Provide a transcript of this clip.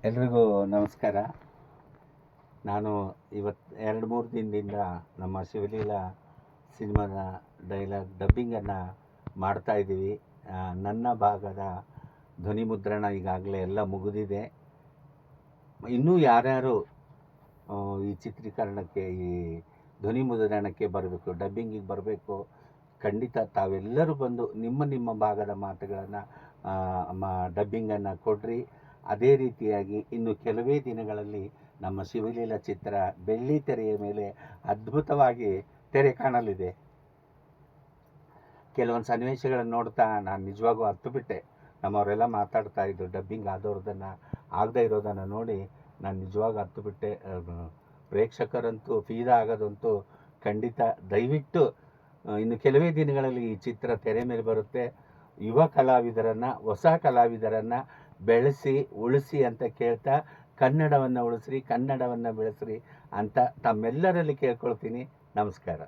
ಎಲ್ರಿಗೂ ನಮಸ್ಕಾರ. ನಾನು ಇವತ್ತು 2-3 ದಿನದಿಂದ ನಮ್ಮ ಶಿವಲೀಲಾ ಸಿನಿಮಾದ ಡೈಲಾಗ್ ಡಬ್ಬಿಂಗನ್ನು ಮಾಡ್ತಾಯಿದ್ದೀವಿ. ನನ್ನ ಭಾಗದ ಧ್ವನಿ ಮುದ್ರಣ ಈಗಾಗಲೇ ಎಲ್ಲ ಮುಗಿದಿದೆ. ಇನ್ನೂ ಯಾರ್ಯಾರು ಈ ಚಿತ್ರೀಕರಣಕ್ಕೆ, ಈ ಧ್ವನಿ ಮುದ್ರಣಕ್ಕೆ ಬರಬೇಕು, ಡಬ್ಬಿಂಗಿಗೆ ಬರಬೇಕು, ಖಂಡಿತ ತಾವೆಲ್ಲರೂ ಬಂದು ನಿಮ್ಮ ಭಾಗದ ಮಾತುಗಳನ್ನು ಡಬ್ಬಿಂಗನ್ನು ಕೊಡ್ರಿ. ಅದೇ ರೀತಿಯಾಗಿ ಇನ್ನು ಕೆಲವೇ ದಿನಗಳಲ್ಲಿ ನಮ್ಮ ಶಿವಲೀಲಾ ಚಿತ್ರ ಬೆಳ್ಳಿ ತೆರೆಯ ಮೇಲೆ ಅದ್ಭುತವಾಗಿ ತೆರೆ ಕಾಣಲಿದೆ. ಕೆಲವೊಂದು ಸನ್ನಿವೇಶಗಳನ್ನು ನೋಡ್ತಾ ನಾನು ನಿಜವಾಗೂ ಹತ್ತುಬಿಟ್ಟೆ. ನಮ್ಮವರೆಲ್ಲ ಮಾತಾಡ್ತಾ ಇದ್ದು ಡಬ್ಬಿಂಗ್ ಆದವ್ರದನ್ನು ಆಗದೇ ಇರೋದನ್ನು ನೋಡಿ ನಾನು ನಿಜವಾಗ ಹತ್ತುಬಿಟ್ಟೆ. ಪ್ರೇಕ್ಷಕರಂತೂ ಫೀದಾ ಆಗೋದಂತೂ ಖಂಡಿತ. ದಯವಿಟ್ಟು ಇನ್ನು ಕೆಲವೇ ದಿನಗಳಲ್ಲಿ ಈ ಚಿತ್ರ ತೆರೆ ಮೇಲೆ ಬರುತ್ತೆ. ಯುವ ಕಲಾವಿದರನ್ನು, ಹೊಸ ಕಲಾವಿದರನ್ನು ಬೆಳೆಸಿ ಉಳಿಸಿ ಅಂತ ಕೇಳ್ತಾ, ಕನ್ನಡವನ್ನು ಉಳಿಸ್ರಿ, ಕನ್ನಡವನ್ನು ಬೆಳೆಸ್ರಿ ಅಂತ ತಮ್ಮೆಲ್ಲರಲ್ಲಿ ಕೇಳ್ಕೊಳ್ತೀನಿ. ನಮಸ್ಕಾರ.